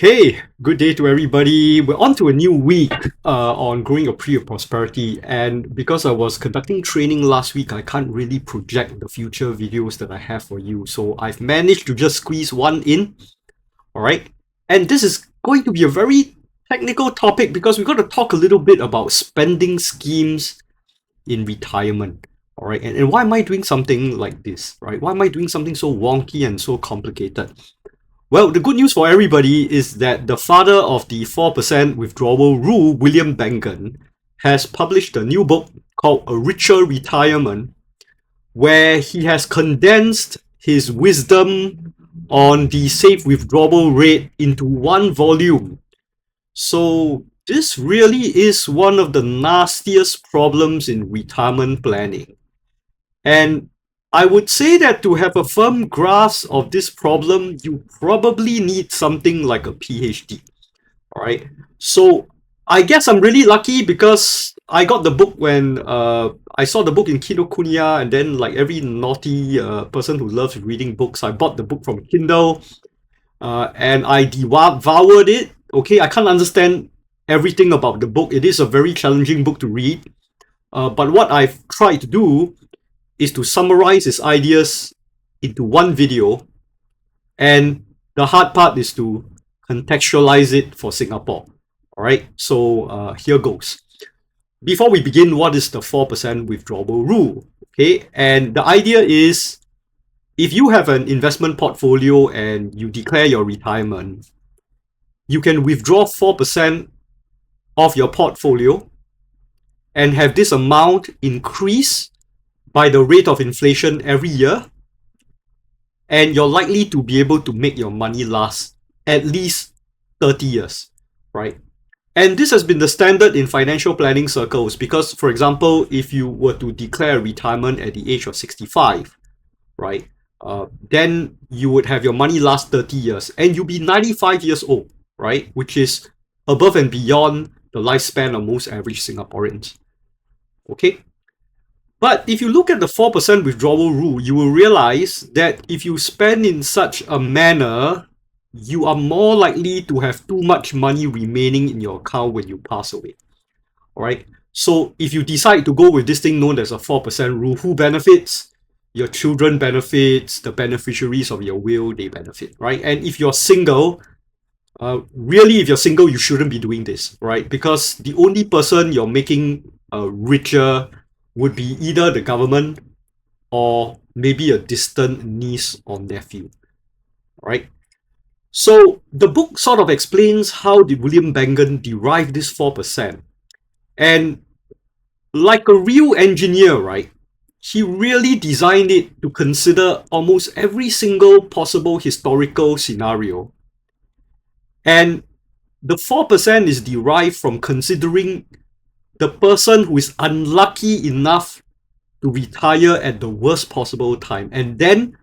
Okay, good day to everybody. We're on to a new week on growing a tree of prosperity. And because I was conducting training last week, I can't really project the future videos that I have for you. So I've managed to just squeeze one in. All right. And this is going to be a very technical topic because we've got to talk a little bit about spending schemes in retirement. All right. And why am I doing something like this? Right? Why am I doing something so wonky and so complicated? Well, the good news for everybody is that the father of the 4% withdrawal rule, William Bengen, has published a new book called A Richer Retirement, where he has condensed his wisdom on the safe withdrawal rate into one volume. So this really is one of the nastiest problems in retirement planning. And I would say that to have a firm grasp of this problem, you probably need something like a PhD. All right. So I guess I'm really lucky because I got the book when I saw the book in Kinokuniya, and then like every naughty person who loves reading books, I bought the book from Kindle and I devoured it. Okay, I can't understand everything about the book. It is a very challenging book to read. But what I've tried to do is to summarize his ideas into one video, and the hard part is to contextualize it for Singapore. All right, so here goes. Before we begin, what is the 4% withdrawal rule? Okay, and the idea is if you have an investment portfolio and you declare your retirement, you can withdraw 4% of your portfolio and have this amount increase by the rate of inflation every year, and you're likely to be able to make your money last at least 30 years, right? And this has been the standard in financial planning circles because, for example, if you were to declare retirement at the age of 65, right, then you would have your money last 30 years and you'll be 95 years old, right, which is above and beyond the lifespan of most average Singaporeans. Okay? But if you look at the 4% withdrawal rule, you will realize that if you spend in such a manner, you are more likely to have too much money remaining in your account when you pass away. All right. So if you decide to go with this thing known as a 4% rule, who benefits? Your children benefits, the beneficiaries of your will, they benefit, right? And if you're single, really, if you're single, you shouldn't be doing this, right? Because the only person you're making richer would be either the government or maybe a distant niece or nephew, right? So the book sort of explains how did William Bengen derive this 4%. And like a real engineer, right, he really designed it to consider almost every single possible historical scenario. And the 4% is derived from considering the person who is unlucky enough to retire at the worst possible time. And then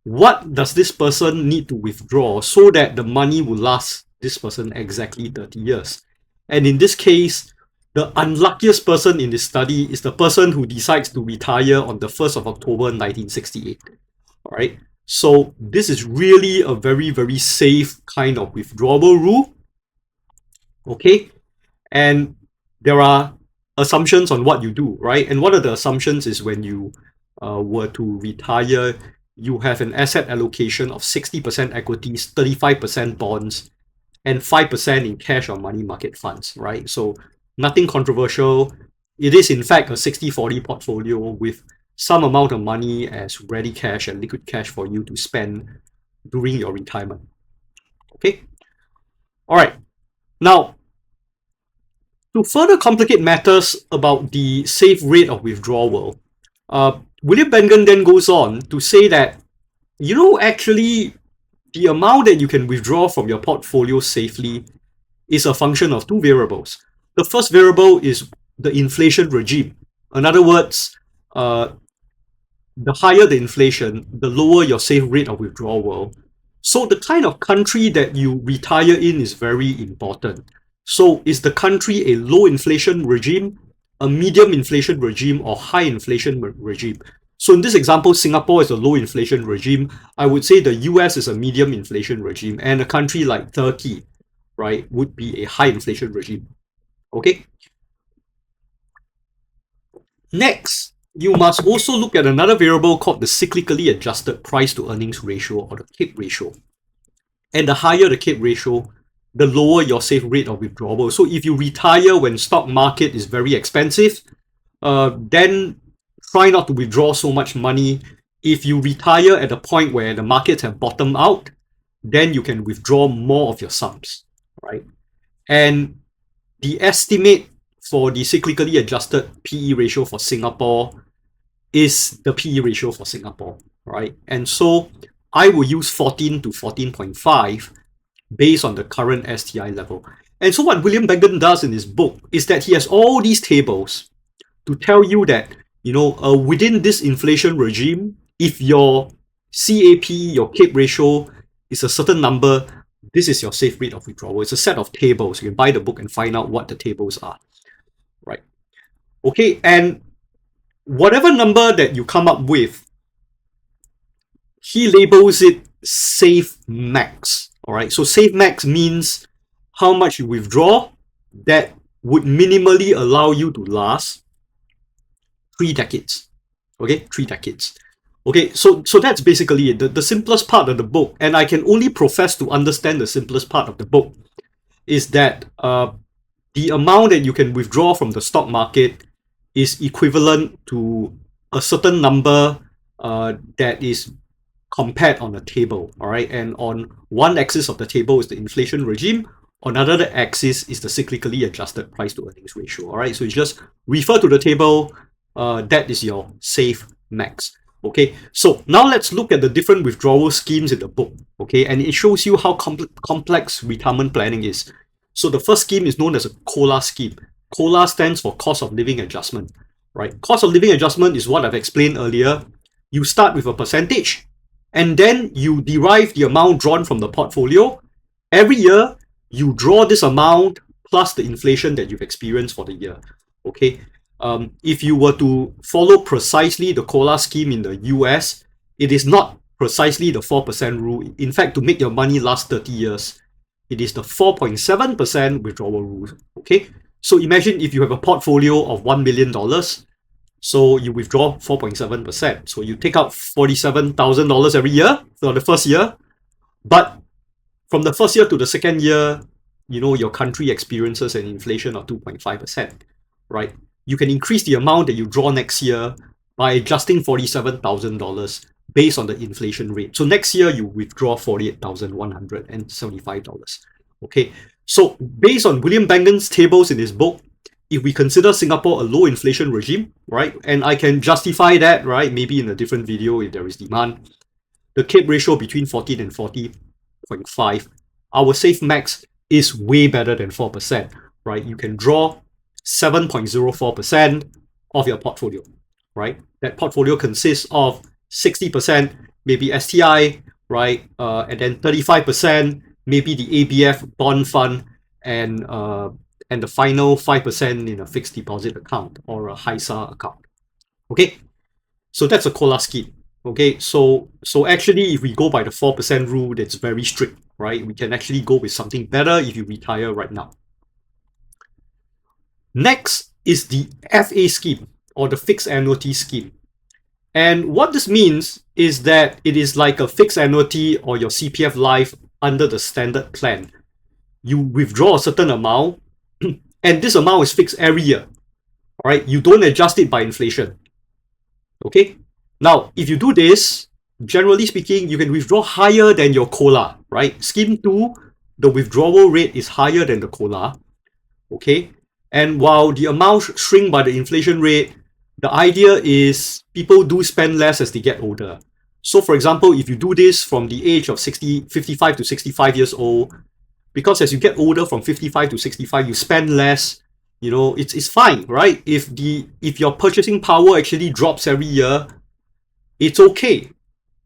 what does this person need to withdraw so that the money will last this person exactly 30 years? And in this case, the unluckiest person in this study is the person who decides to retire on the 1st of October 1968. All right. So this is really a very, very safe kind of withdrawal rule. Okay. And there are assumptions on what you do, right? And one of the assumptions is when you were to retire, you have an asset allocation of 60% equities, 35% bonds, and 5% in cash or money market funds, right? So nothing controversial. It is in fact a 60-40 portfolio with some amount of money as ready cash and liquid cash for you to spend during your retirement. Okay? All right. Now, to further complicate matters about the safe rate of withdrawal, William Bengen then goes on to say that, you know, actually, the amount that you can withdraw from your portfolio safely is a function of two variables. The first variable is the inflation regime. In other words, the higher the inflation, the lower your safe rate of withdrawal. So the kind of country that you retire in is very important. So is the country a low inflation regime, a medium inflation regime, or high inflation regime? So in this example, Singapore is a low inflation regime. I would say the US is a medium inflation regime, and a country like Turkey right, would be a high inflation regime. Okay. Next, you must also look at another variable called the cyclically adjusted price to earnings ratio, or the CAPE ratio. And the higher the CAPE ratio, the lower your safe rate of withdrawal. So if you retire when stock market is very expensive, then try not to withdraw so much money. If you retire at a point where the markets have bottomed out, then you can withdraw more of your sums, right? And the estimate for the cyclically adjusted PE ratio for Singapore is the PE ratio for Singapore, right? And so I will use 14 to 14.5 based on the current STI level. And so what William Bengen does in his book is that he has all these tables to tell you that, within this inflation regime, if your CAP, your CAPE ratio is a certain number, this is your safe rate of withdrawal. It's a set of tables. You can buy the book and find out what the tables are, right? Okay, and whatever number that you come up with, he labels it safe max. All right, so safe max means how much you withdraw that would minimally allow you to last 3 decades. Okay, 3 decades. Okay, so that's basically it. The simplest part of the book, and I can only profess to understand the simplest part of the book, is that the amount that you can withdraw from the stock market is equivalent to a certain number that is compared on a table, all right? And on one axis of the table is the inflation regime, on another axis is the cyclically adjusted price to earnings ratio, all right? So you just refer to the table, that is your safe max. Okay, so now let's look at the different withdrawal schemes in the book, okay? And it shows you how complex retirement planning is. So the first scheme is known as a COLA scheme. COLA stands for cost of living adjustment, right? Cost of living adjustment is what I've explained earlier. You start with a percentage, and then you derive the amount drawn from the portfolio. Every year, you draw this amount plus the inflation that you've experienced for the year, okay? If you were to follow precisely the COLA scheme in the US, it is not precisely the 4% rule. In fact, to make your money last 30 years, it is the 4.7% withdrawal rule, okay? So imagine if you have a portfolio of $1 million, so you withdraw 4.7%. So you take out $47,000 every year for the first year, but from the first year to the second year, your country experiences an inflation of 2.5%, right? You can increase the amount that you draw next year by adjusting $47,000 based on the inflation rate. So next year you withdraw $48,175. Okay, so based on William Bengen's tables in his book, if we consider Singapore a low inflation regime, right, and I can justify that, right, maybe in a different video if there is demand, the CAPE ratio between 14 and 40.5, our safe max is way better than 4%, right? You can draw 7.04% of your portfolio, right? That portfolio consists of 60% maybe STI, right? And then 35% maybe the ABF bond fund, and the final 5% in a fixed deposit account or a HISA account. Okay, so that's a COLA scheme. Okay, so actually if we go by the 4% rule, that's very strict, right? We can actually go with something better if you retire right now. Next is the FA scheme, or the fixed annuity scheme. And what this means is that it is like a fixed annuity or your CPF life under the standard plan. You withdraw a certain amount, and this amount is fixed every year. All right, you don't adjust it by inflation. Okay, now if you do this, generally speaking, you can withdraw higher than your COLA, right? Scheme 2, the withdrawal rate is higher than the COLA. Okay, and while the amount shrink by the inflation rate, the idea is people do spend less as they get older. So for example, if you do this from the age of 55 to 65 years old, because as you get older from 55 to 65, you spend less, it's fine, right? If your purchasing power actually drops every year, it's okay.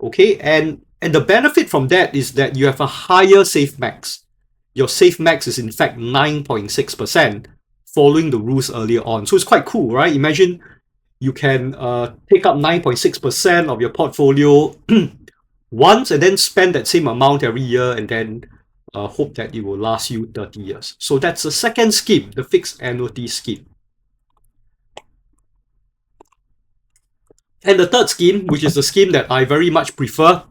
Okay, and the benefit from that is that you have a higher safe max. Your safe max is in fact 9.6%, following the rules earlier on. So it's quite cool, right? Imagine you can take up 9.6% of your portfolio once and then spend that same amount every year, and then hope that it will last you 30 years. So that's the second scheme, the fixed annuity scheme. And the third scheme, which is the scheme that I very much prefer,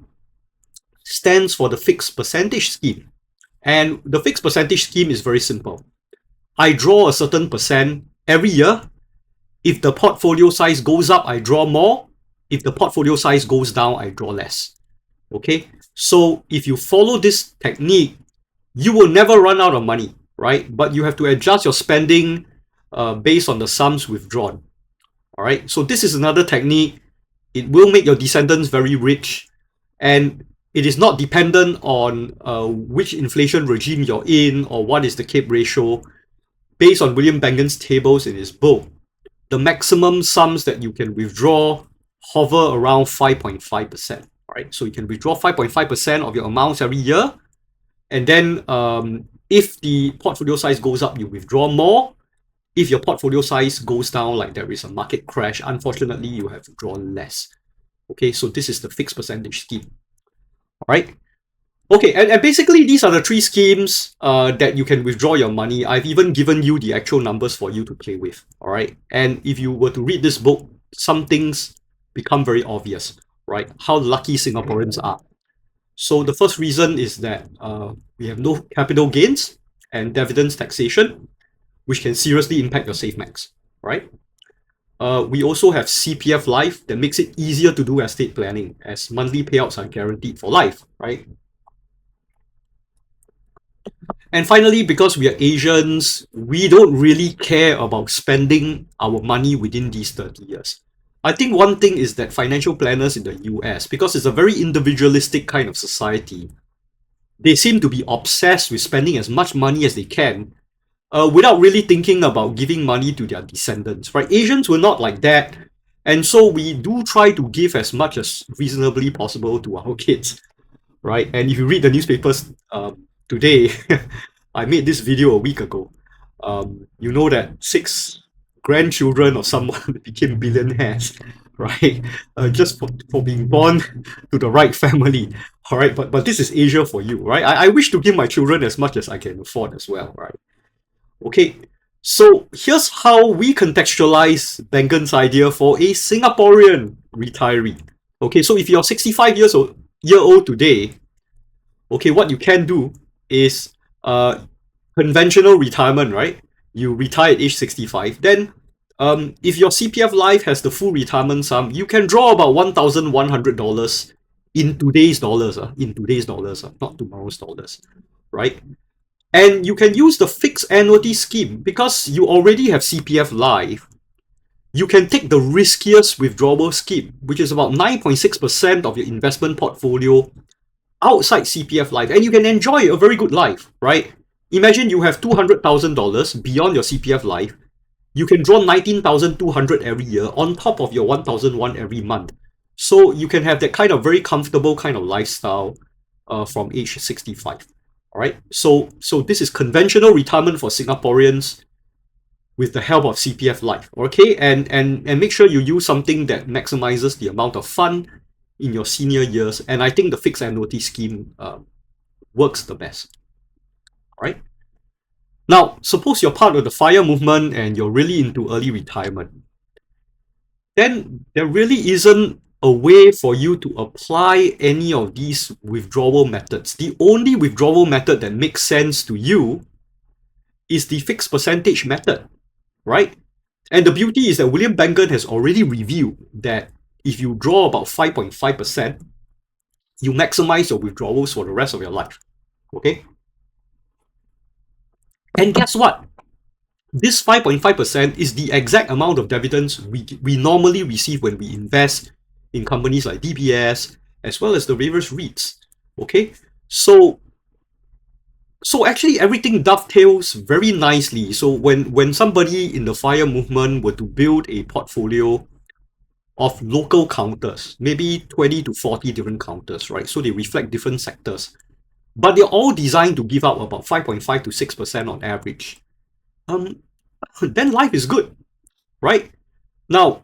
stands for the fixed percentage scheme. And the fixed percentage scheme is very simple. I draw a certain percent every year. If the portfolio size goes up, I draw more. If the portfolio size goes down, I draw less. Okay, so if you follow this technique, you will never run out of money, right? But you have to adjust your spending based on the sums withdrawn. All right, so this is another technique. It will make your descendants very rich, and it is not dependent on which inflation regime you're in or what is the CAPE ratio. Based on William Bengen's tables in his book, the maximum sums that you can withdraw hover around 5.5%. Right, so you can withdraw 5.5% of your amounts every year, and then if the portfolio size goes up, you withdraw more. If your portfolio size goes down, like there is a market crash, unfortunately, you have to draw less. Okay, so this is the fixed percentage scheme. All right. Okay, and basically these are the three schemes that you can withdraw your money. I've even given you the actual numbers for you to play with. All right, and if you were to read this book, some things become very obvious, right? How lucky Singaporeans are. So the first reason is that we have no capital gains and dividends taxation, which can seriously impact your SafeMax, right? We also have CPF Life that makes it easier to do estate planning as monthly payouts are guaranteed for life, right? And finally, because we are Asians, we don't really care about spending our money within these 30 years. I think one thing is that financial planners in the US, because it's a very individualistic kind of society, they seem to be obsessed with spending as much money as they can without really thinking about giving money to their descendants, right? Asians were not like that. And so we do try to give as much as reasonably possible to our kids, right? And if you read the newspapers today, I made this video a week ago. You know that 6 grandchildren of someone became billionaires, right? Just for being born to the right family, all right? But this is Asia for you, right? I wish to give my children as much as I can afford as well, right? Okay, so here's how we contextualize Bengen's idea for a Singaporean retiree. Okay, so if you're 65 year old today, okay, what you can do is conventional retirement, right? You retire at age 65. Then if your CPF Life has the full retirement sum, you can draw about $1,100 in today's dollars, not tomorrow's dollars, right? And you can use the fixed annuity scheme because you already have CPF Life. You can take the riskiest withdrawal scheme, which is about 9.6% of your investment portfolio outside CPF Life, and you can enjoy a very good life, right? Imagine you have $200,000 beyond your CPF Life. You can draw 19,200 every year on top of your 1,001 every month. So you can have that kind of very comfortable kind of lifestyle from age 65. All right. So this is conventional retirement for Singaporeans with the help of CPF Life. Okay, and make sure you use something that maximizes the amount of fun in your senior years. And I think the fixed annuity scheme works the best. All right. Now, suppose you're part of the FIRE movement and you're really into early retirement. Then there really isn't a way for you to apply any of these withdrawal methods. The only withdrawal method that makes sense to you is the fixed percentage method, right? And the beauty is that William Bengen has already revealed that if you draw about 5.5%, you maximize your withdrawals for the rest of your life, okay? And guess what? This 5.5% is the exact amount of dividends we normally receive when we invest in companies like DBS, as well as the various REITs, okay? So actually everything dovetails very nicely. So when somebody in the FIRE movement were to build a portfolio of local counters, maybe 20 to 40 different counters, right? So they reflect different sectors, but they're all designed to give out about 5.5 to 6% on average. Then life is good, right? Now,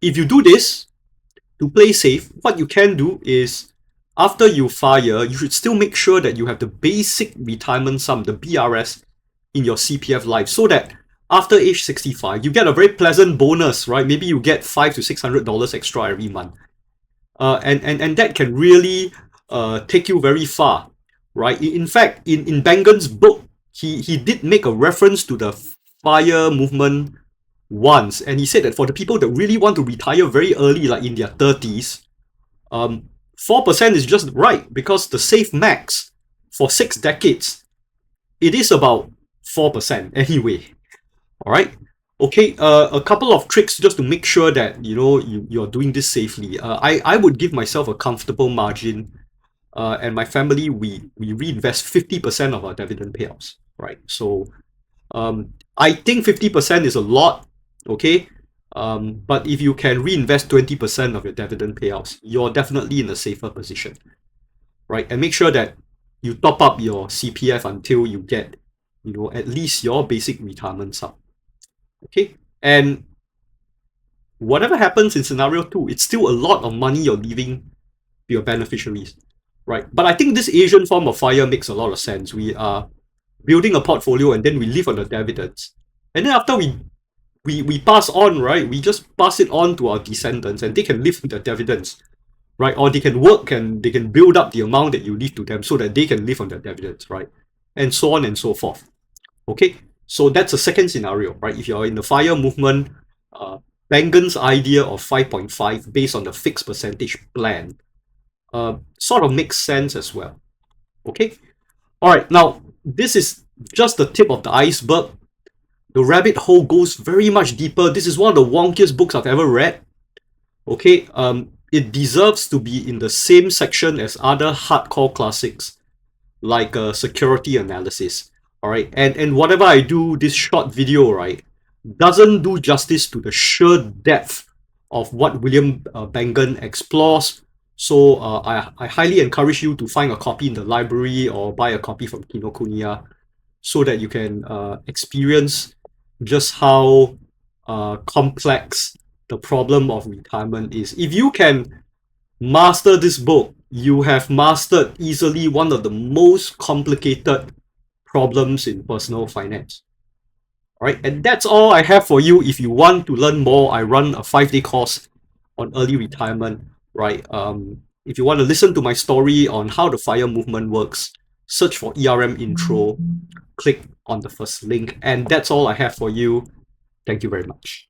if you do this to play safe, what you can do is after you fire, you should still make sure that you have the basic retirement sum, the BRS, in your CPF life, so that after age 65, you get a very pleasant bonus, right? Maybe you get $500 to $600 extra every month. And that can really take you very far, right? In fact, in Bengen's book, he did make a reference to the FIRE movement once, and he said that for the people that really want to retire very early, like in their 30s, 4% is just right, because the safe max for 6 decades, it is about 4% anyway. All right. Okay. A couple of tricks just to make sure that you're doing this safely. I would give myself a comfortable margin, and my family we reinvest 50% of our dividend payouts. Right. So I think 50% is a lot. Okay. But if you can reinvest 20% of your dividend payouts, you're definitely in a safer position. Right. And make sure that you top up your CPF until you get at least your basic retirement sum. Okay. And whatever happens in scenario 2, it's still a lot of money you're leaving to your beneficiaries, right? But I think this Asian form of FIRE makes a lot of sense. We are building a portfolio and then we live on the dividends. And then after we pass on, right? We just pass it on to our descendants and they can live on the dividends, right? Or they can work and they can build up the amount that you leave to them so that they can live on the dividends, right? And so on and so forth. Okay. So that's a second scenario, right? If you're in the FIRE movement, Bengen's idea of 5.5 based on the fixed percentage plan sort of makes sense as well. Okay? All right, now this is just the tip of the iceberg. The rabbit hole goes very much deeper. This is one of the wonkiest books I've ever read. Okay, it deserves to be in the same section as other hardcore classics like security analysis. All right, and whatever I do, this short video, right, doesn't do justice to the sheer depth of what William Bengen explores. So I highly encourage you to find a copy in the library or buy a copy from Kinokuniya so that you can experience just how complex the problem of retirement is. If you can master this book, you have mastered easily one of the most complicated problems in personal finance. All right, and that's all I have for you. If you want to learn more, I run a 5-day course on early retirement, right? If you want to listen to my story on how the FIRE movement works, search for ERM intro, click on the first link, and that's all I have for you. Thank you very much.